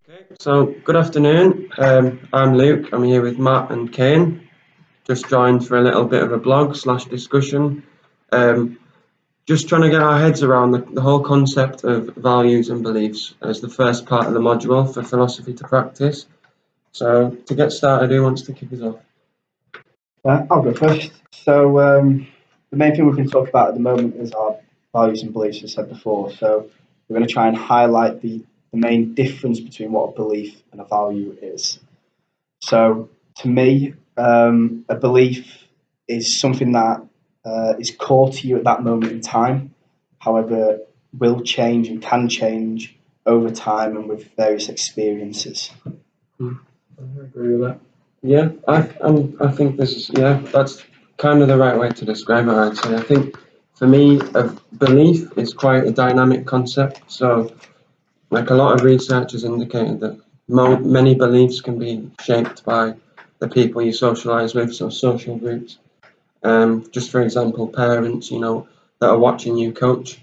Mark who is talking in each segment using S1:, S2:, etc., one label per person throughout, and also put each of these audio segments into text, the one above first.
S1: Okay, so good afternoon. I'm Luke. I'm here with Matt and Kane. Just joined for a little bit of a blog slash discussion. Um, just trying to get our heads around the whole concept of values and beliefs as the first part of the module for philosophy to practice. So to get started, who wants to kick us off?
S2: I'll go first. So the main thing we've been talking about at the moment is our values and beliefs, as I said before. So we're going to try and highlight the main difference between what a belief and a value is. So to me, a belief is something that is core to you at that moment in time. However, will change and can change over time and with various experiences.
S1: I agree with that. Yeah, I think that's kind of the right way to describe it. I'd say. I think for me, a belief is quite a dynamic concept. So, like a lot of research has indicated that many beliefs can be shaped by the people you socialize with, so social groups. Just for example, parents, that are watching you coach,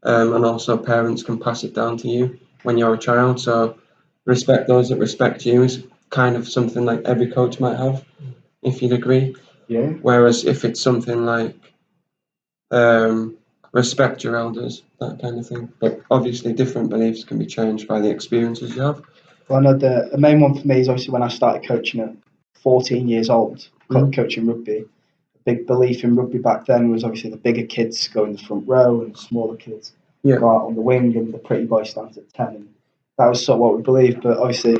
S1: and also parents can pass it down to you when you're a child. So respect those that respect you is kind of something like every coach might have, if you'd agree.
S2: Yeah.
S1: Whereas if it's something like respect your elders, that kind of thing. But obviously, different beliefs can be changed by the experiences you have.
S2: Well, I know the main one for me is obviously when I started coaching at 14 years old, coaching rugby. A big belief in rugby back then was obviously the bigger kids go in the front row and the smaller kids go out on the wing, and the pretty boy stands at 10. And that was sort of what we believed. But obviously,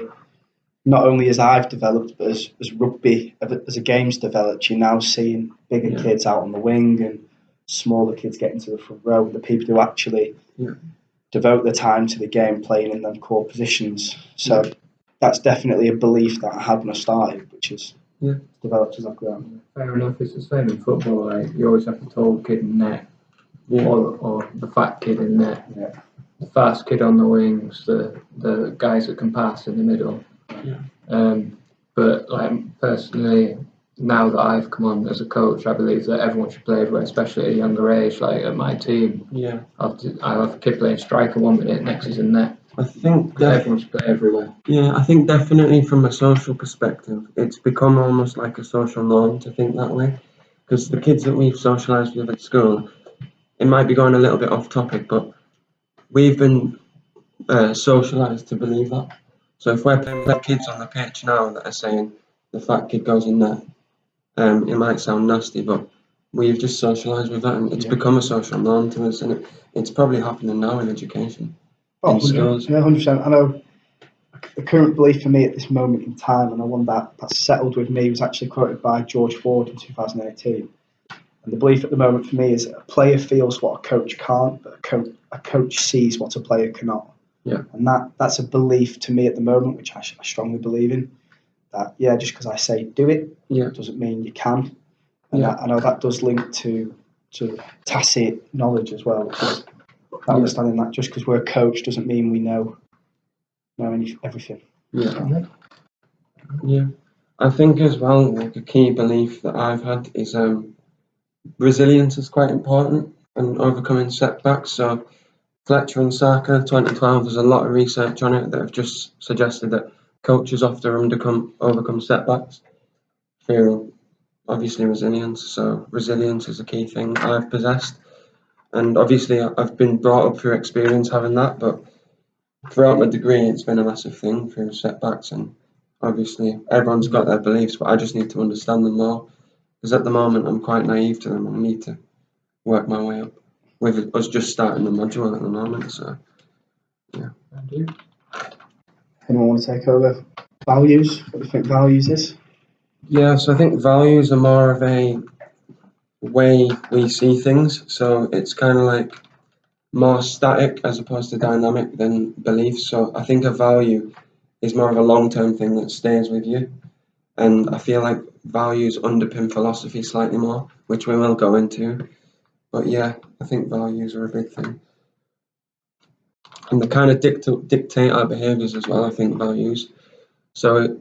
S2: not only as I've developed, but as rugby, as a game's developed, you're now seeing bigger kids out on the wing and smaller kids getting to the front row, the people who actually devote their time to the game playing in them core positions. So that's definitely a belief that I had when I started, which has developed as I've grown.
S3: Fair enough, it's the same in football, like you always have the tall kid in net or the fat kid in net.
S2: Yeah.
S3: The fast kid on the wings, the guys that can pass in the middle. But like personally, now that I've come on as a coach, I believe that everyone should play everywhere, especially at a younger age. Like at my team, I'll have a kid playing striker 1 minute, next is in net.
S1: I think
S3: everyone should play everywhere.
S1: Yeah, I think definitely from a social perspective, it's become almost like a social norm to think that way. Because the kids that we've socialised with at school, it might be going a little bit off topic, but we've been socialised to believe that. So if we're playing with kids on the pitch now that are saying the fat kid goes in there, it might sound nasty, but we've just socialised with that, and it's become a social norm to us, and it's probably happening now in education.
S2: Oh, 100%. I know the current belief for me at this moment in time, and the one that settled with me, was actually quoted by George Ford in 2018. And the belief at the moment for me is a player feels what a coach can't, but a coach sees what a player cannot.
S1: Yeah.
S2: And that's a belief to me at the moment, which I strongly believe in. That just because I say do it, doesn't mean you can. And I know that does link to tacit knowledge as well, which is understanding that just because we're a coach doesn't mean we know everything.
S1: Yeah. I think as well, like a key belief that I've had is resilience is quite important and overcoming setbacks. So Fletcher and Saka 2012, there's a lot of research on it that have just suggested that coaches often overcome setbacks through obviously resilience. So resilience is a key thing I've possessed. And obviously I've been brought up through experience having that, but throughout my degree it's been a massive thing through setbacks, and obviously everyone's got their beliefs, but I just need to understand them more, because at the moment I'm quite naive to them and I need to work my way up with us just starting the module at the moment. So
S2: Anyone want to take over? Values? What do you think values is?
S1: Yeah, so I think values are more of a way we see things. So it's kind of like more static as opposed to dynamic than beliefs. So I think a value is more of a long-term thing that stays with you. And I feel like values underpin philosophy slightly more, which we will go into. But yeah, I think values are a big thing. And they kind of dictate our behaviours as well, I think, values. So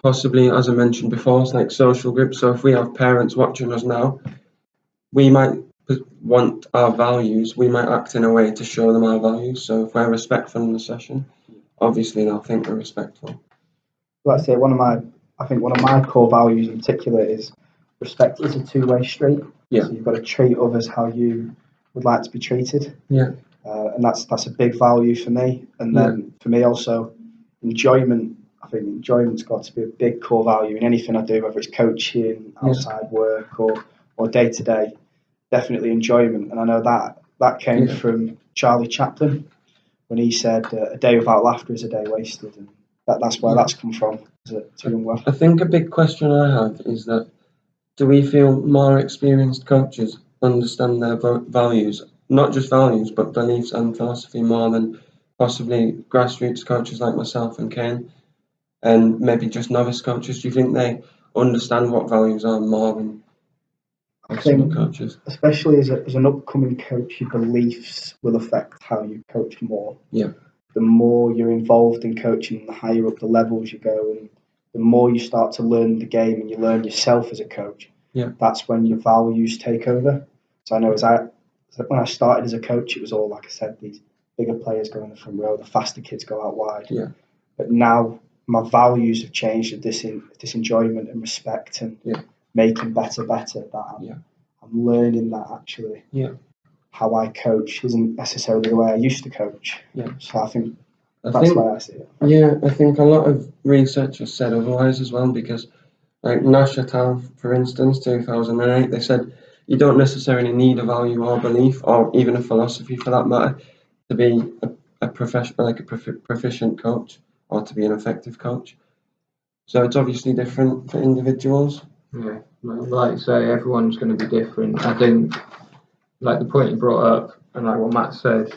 S1: possibly, as I mentioned before, it's like social groups. So if we have parents watching us now, we might want our values, we might act in a way to show them our values. So if we're respectful in the session, obviously they'll think they're respectful.
S2: Like I say, one of my core values in particular is respect is a two-way street.
S1: Yeah.
S2: So you've got to treat others how you would like to be treated.
S1: Yeah.
S2: And that's a big value for me. And then for me also, enjoyment. I think enjoyment's got to be a big core value in anything I do, whether it's coaching, outside work, or day to day. Definitely enjoyment. And I know that came from Charlie Chaplin when he said, "A day without laughter is a day wasted." And that's where that's come from as a young lad.
S1: I think a big question I have is that, do we feel more experienced coaches understand their values, not just values, but beliefs and philosophy more than possibly grassroots coaches like myself and Kane, and maybe just novice coaches? Do you think they understand what values are more than expert coaches?
S2: Especially as an upcoming coach, your beliefs will affect how you coach more.
S1: Yeah.
S2: The more you're involved in coaching, the higher up the levels you go, and the more you start to learn the game and you learn yourself as a coach.
S1: Yeah.
S2: That's when your values take over. So I know when I started as a coach, it was all, like I said, these bigger players go in the front row, the faster kids go out wide.
S1: Yeah.
S2: But now my values have changed to this enjoyment and respect and making better. That I'm learning that actually.
S1: Yeah.
S2: How I coach isn't necessarily the way I used to coach.
S1: Yeah.
S2: So I think that's why I see it.
S1: Yeah, I think a lot of research has said otherwise as well, because like Nash et al., for instance, 2008, they said you don't necessarily need a value or belief or even a philosophy for that matter to be a professional, like a proficient coach, or to be an effective coach. So it's obviously different for individuals.
S3: Yeah, like you say, everyone's going to be different. I think, like the point you brought up, and like what Matt said,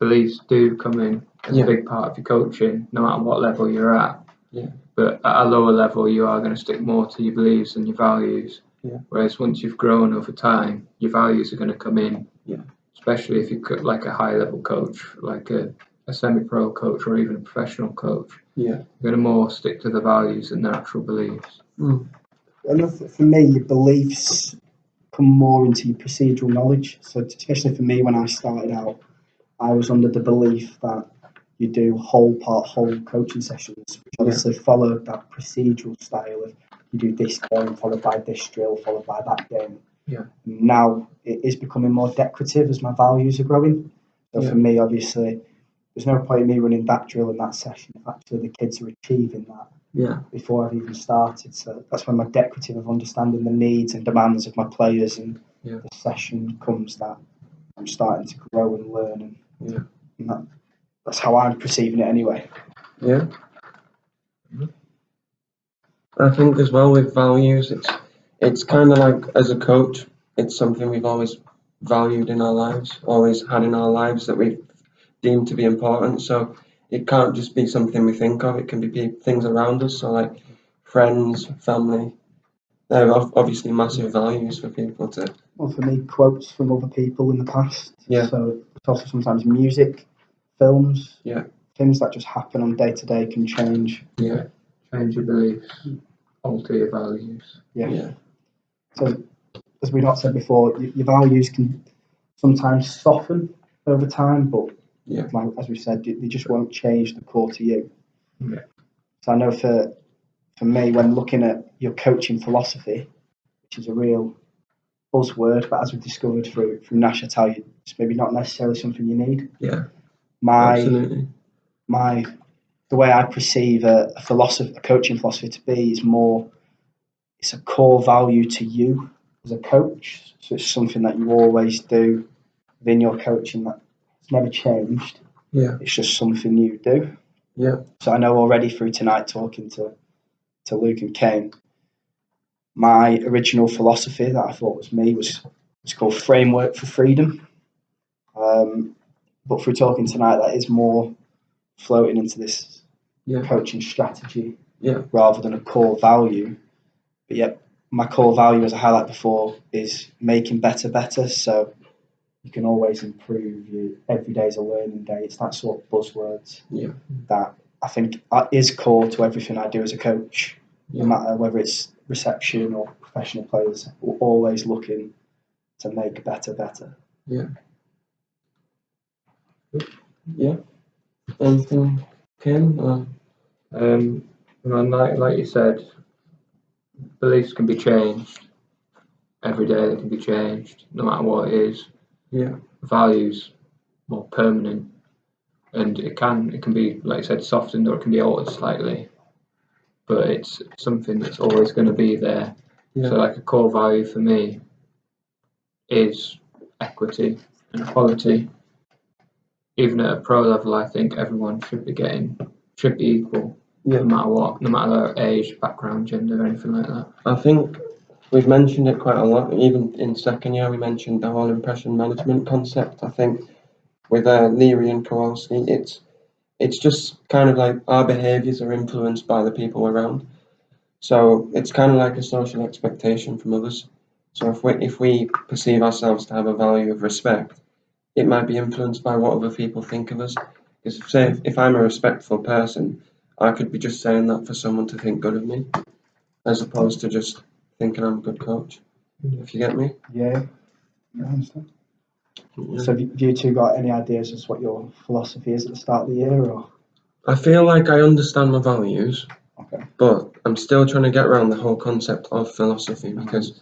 S3: beliefs do come in as a big part of your coaching, no matter what level you're at.
S1: Yeah.
S3: But at a lower level, you are going to stick more to your beliefs and your values.
S1: Yeah.
S3: Whereas once you've grown over time, your values are going to come in.
S1: Yeah.
S3: Especially if you're like a high level coach, like a semi-pro coach or even a professional coach.
S1: Yeah.
S3: You're going to more stick to the values and their actual beliefs.
S2: And for me, your beliefs come more into your procedural knowledge. So especially for me, when I started out, I was under the belief that you do whole coaching sessions, which obviously followed that procedural style of you do this game followed by this drill followed by that game.
S1: Yeah.
S2: Now it is becoming more decorative as my values are growing. So for me, obviously, there's no point in me running that drill in that session if actually the kids are achieving that before I've even started. So that's when my decorative of understanding the needs and demands of my players and the session comes that I'm starting to grow and learn, and that's how I'm perceiving it anyway.
S1: Yeah. I think as well with values, it's kind of like, as a coach, it's something we've always valued in our lives, always had in our lives, that we've deemed to be important. So it can't just be something we think of, it can be things around us. So like friends, family, they're obviously massive values for people to.
S2: Well, for me, quotes from other people in the past.
S1: Yeah.
S2: So it's also sometimes music, films.
S1: Yeah.
S2: Things that just happen on day to day can change.
S1: Yeah.
S3: Change your beliefs, alter your values.
S2: Yeah. So, as we've not said before, your values can sometimes soften over time, but like, as we said, they just won't change the core to you.
S3: Yeah.
S2: So I know for me, when looking at your coaching philosophy, which is a real buzzword, but as we've discovered through Nash, I tell you, it's maybe not necessarily something you need.
S1: Yeah. Absolutely.
S2: The way I perceive a coaching philosophy to be is more, it's a core value to you as a coach. So it's something that you always do within your coaching that it's never changed.
S1: Yeah.
S2: It's just something you do.
S1: Yeah.
S2: So I know already through tonight talking to Luke and Kane, my original philosophy that I thought was me was called Framework for Freedom. But through talking tonight, that is more floating into this coaching strategy rather than a core value. But yet, my core value, as I highlighted before, is making better. So you can always improve. Every day is a learning day. It's that sort of buzzwords that I think is core to everything I do as a coach. No matter whether it's reception or professional players, we're always looking to make better.
S1: Yeah. Anything Kim? Or?
S3: And like you said, beliefs can be changed every day. They can be changed no matter what it is.
S1: Yeah.
S3: Values more permanent, and it can be, like I said, softened, or it can be altered slightly. But it's something that's always going to be there.
S1: Yeah.
S3: So, like, a core value for me is equity and equality. Even at a pro level, I think everyone should be equal,
S1: Yeah.
S3: no matter what, no matter their age, background, gender, anything like that.
S1: I think we've mentioned it quite a lot. Even in second year, we mentioned the whole impression management concept. I think with Leary and Kowalski, it's just kind of like our behaviours are influenced by the people around. So it's kind of like a social expectation from others. So if we perceive ourselves to have a value of respect, it might be influenced by what other people think of us. Because say if I'm a respectful person, I could be just saying that for someone to think good of me, as opposed to just thinking I'm a good coach. If you get me.
S2: Yeah, I understand.
S1: Yeah.
S2: So have you two got any ideas as to what your philosophy is at the start of the year, or?
S1: I feel like I understand my values,
S2: Okay.
S1: but I'm still trying to get around the whole concept of philosophy, because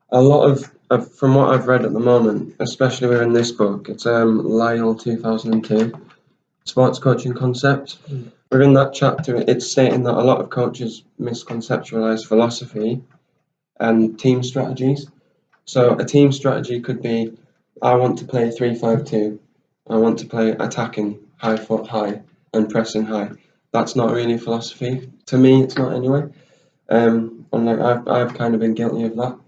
S1: a lot of from what I've read at the moment, especially within this book, it's Lyle 2002, sports coaching concept. Within that chapter, it's stating that a lot of coaches misconceptualize philosophy and team strategies. So a team strategy could be, I want to play 3-5-2. I want to play attacking, high foot high, and pressing high. That's not really philosophy. To me, it's not anyway. And like I've kind of been guilty of that.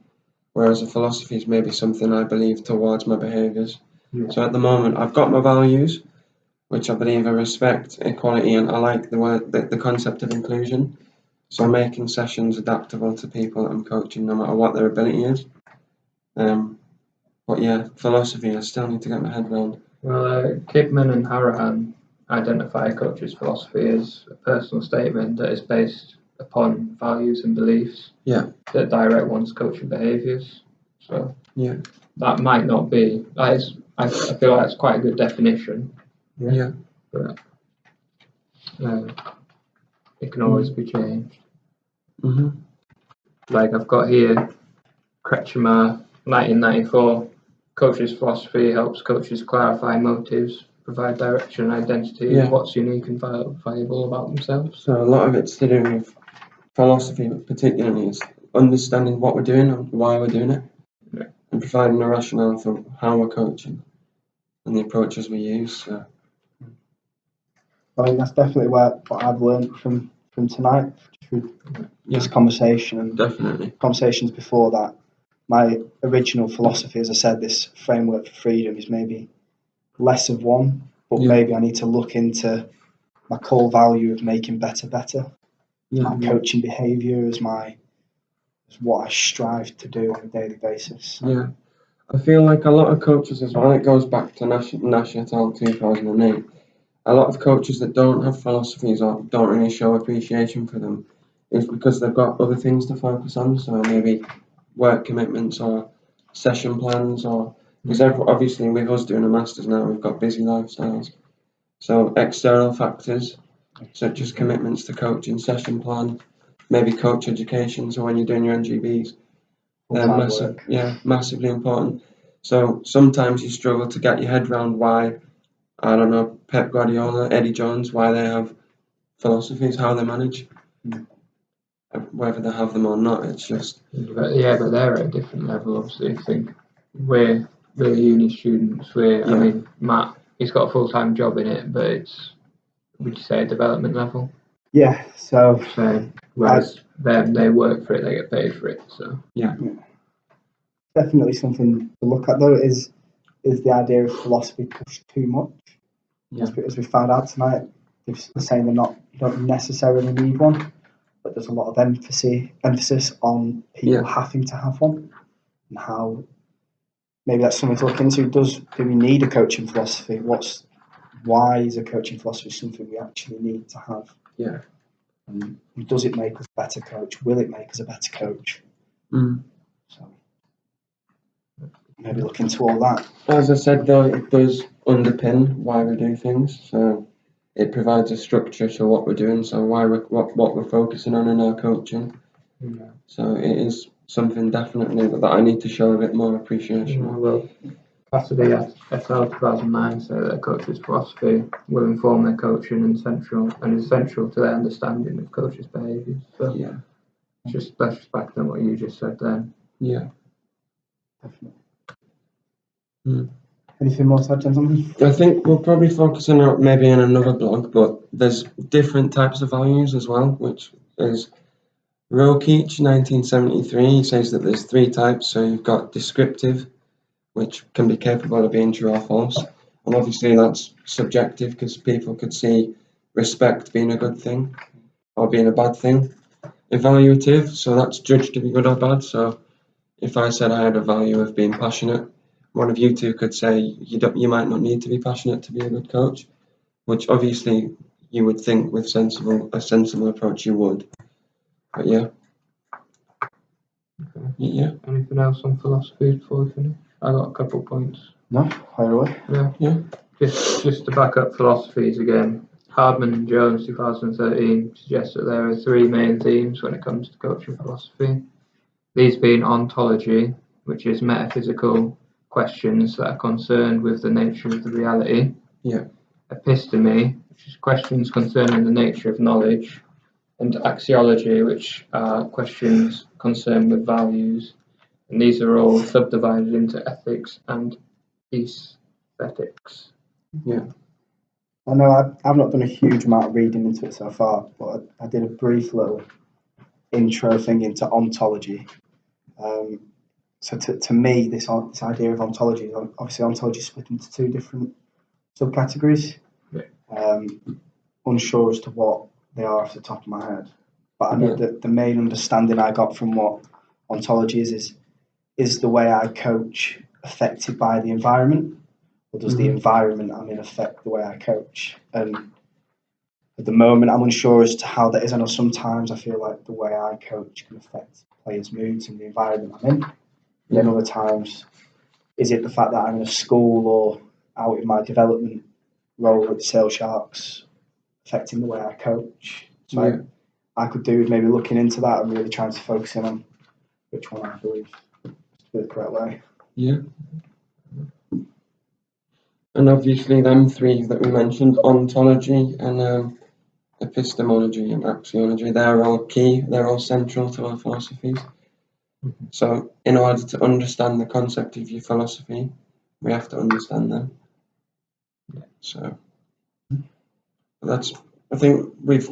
S1: Whereas a philosophy is maybe something I believe towards my behaviours.
S3: Yeah.
S1: So at the moment, I've got my values, which I believe are respect, equality, and I like the concept of inclusion. So making sessions adaptable to people that I'm coaching, no matter what their ability is. But yeah, philosophy, I still need to get my head around.
S3: Well, Kidman and Harahan identify a coach's philosophy as a personal statement that is based upon values and beliefs
S1: Yeah.
S3: that direct one's coaching behaviours. So
S1: Yeah.
S3: that might not be. I feel like that's quite a good definition.
S1: Yeah.
S3: But it can always be changed.
S1: Mm-hmm.
S3: Like I've got here, Kretschmer, 1994. Coach's philosophy helps coaches clarify motives, provide direction and identity,
S1: Yeah.
S3: what's unique and valuable about themselves.
S1: So a lot of it's to do with philosophy, particularly is understanding what we're doing and why we're doing it, and providing a rationale for how we're coaching and the approaches we use. So.
S2: I think that's definitely what I've learned from tonight through this conversation and
S1: Definitely.
S2: conversations before that. My original philosophy, as I said, this framework for freedom is maybe less of one, but maybe I need to look into my core value of making better. My coaching behaviour is what I strive to do on a daily basis.
S1: Yeah. I feel like a lot of coaches as well, it goes back to Nash et al. 2008. A lot of coaches that don't have philosophies or don't really show appreciation for them is because they've got other things to focus on. So maybe work commitments or session plans, or because obviously with us doing a master's now, we've got busy lifestyles. So external factors such as commitments to coaching, session plan, maybe coach education. So when you're doing your NGBs, they're massively important. So sometimes you struggle to get your head around why, I don't know, Pep Guardiola, Eddie Jones, why they have philosophies, how they manage. Whether they have them or not, it's just.
S3: But they're at a different level, obviously. I think we're uni students. I mean, Matt, he's got a full-time job in it, but it's, would you say, a development level?
S2: Yeah, so.
S3: Whereas them, they work for it, they get paid for it. So.
S1: Yeah.
S2: Definitely something to look at, though, is the idea of philosophy pushed too much. Yeah. As we found out tonight, they're saying you don't necessarily need one, but there's a lot of emphasis on people having to have one, and how maybe that's something to look into. Do we need a coaching philosophy? Why is a coaching philosophy something we actually need to have?
S1: Yeah.
S2: And does it make us a better coach? Will it make us a better coach? So maybe look into all that.
S1: As I said though, it does underpin why we do things. So it provides a structure to what we're doing, so what we're focusing on in our coaching.
S3: Yeah.
S1: So it is something definitely that I need to show a bit more appreciation.
S3: Yeah, well, Cassidy et al. 2009 say that a coach's philosophy will inform their coaching and is essential to their understanding of coaches' behaviours. So
S1: Yeah,
S3: that's just back on what you just said then.
S1: yeah.
S2: Definitely.
S1: Mm.
S2: Anything more to add, gentlemen?
S1: I think we'll probably focus on it maybe in another blog, but there's different types of values as well, which is Rokeach 1973. He says that there's 3 types. So you've got descriptive, which can be capable of being true or false, and obviously that's subjective because people could see respect being a good thing or being a bad thing. Evaluative, so that's judged to be good or bad. So if I said I had a value of being passionate, one of you two could say you might not need to be passionate to be a good coach, which obviously you would think with a sensible approach you would. But yeah.
S3: Okay.
S1: Yeah.
S3: Anything else on philosophy before we finish? I got a couple points.
S2: No, fire away.
S3: Yeah. Just to back up philosophies again. Hardman and Jones 2013 suggests that there are 3 main themes when it comes to coaching philosophy. These being ontology, which is metaphysical questions that are concerned with the nature of the reality.
S1: Yeah.
S3: Episteme, which is questions concerning the nature of knowledge. And axiology, which are questions concerned with values. And these are all subdivided into ethics and aesthetics.
S1: Yeah.
S2: I know I've not done a huge amount of reading into it so far, but I did a brief little intro thing into ontology. So to me, this idea of ontology, obviously ontology is split into 2 different subcategories.
S3: Yeah.
S2: Unsure as to what they are off the top of my head, but I know that the main understanding I got from what ontology is the way I coach affected by the environment, or does the environment I'm in affect the way I coach? And at the moment, I'm unsure as to how that is. I know sometimes I feel like the way I coach can affect players' moods and the environment I'm in. And then other times, is it the fact that I'm in a school or out in my development role at the Sale Sharks affecting the way I coach? So I could do with maybe looking into that and really trying to focus in on which one I believe is the correct way.
S1: Yeah. And obviously them 3 that we mentioned, ontology and epistemology and axiology, they're all key, they're all central to our philosophies. So in order to understand the concept of your philosophy, we have to understand them. So I think we've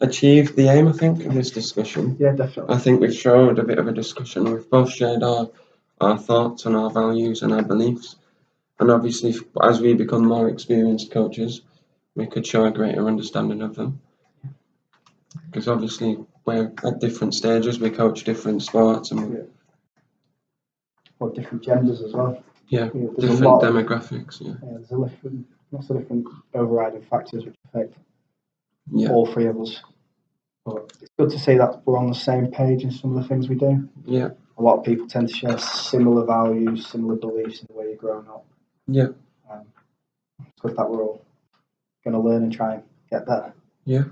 S1: achieved the aim, of this discussion.
S2: Yeah, definitely.
S1: I think we've showed a bit of a discussion. We've both shared our thoughts and our values and our beliefs. And obviously, as we become more experienced coaches, we could show a greater understanding of them. Because obviously, we're at different stages, we coach different sports and
S2: or different genders as well.
S1: Yeah,
S2: there's
S1: different
S2: a lot
S1: demographics.
S2: there's lots of different overriding factors which affect
S1: Yeah.
S2: all 3 of us. But it's good to see that we're on the same page in some of the things we do.
S1: Yeah.
S2: A lot of people tend to share similar values, similar beliefs in the way you're growing up.
S1: Yeah.
S2: It's good that we're all going to learn and try and get better.
S1: Yeah.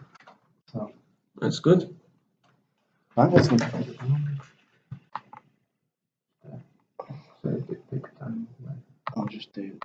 S2: So
S1: that's good.
S2: Right, I'll just do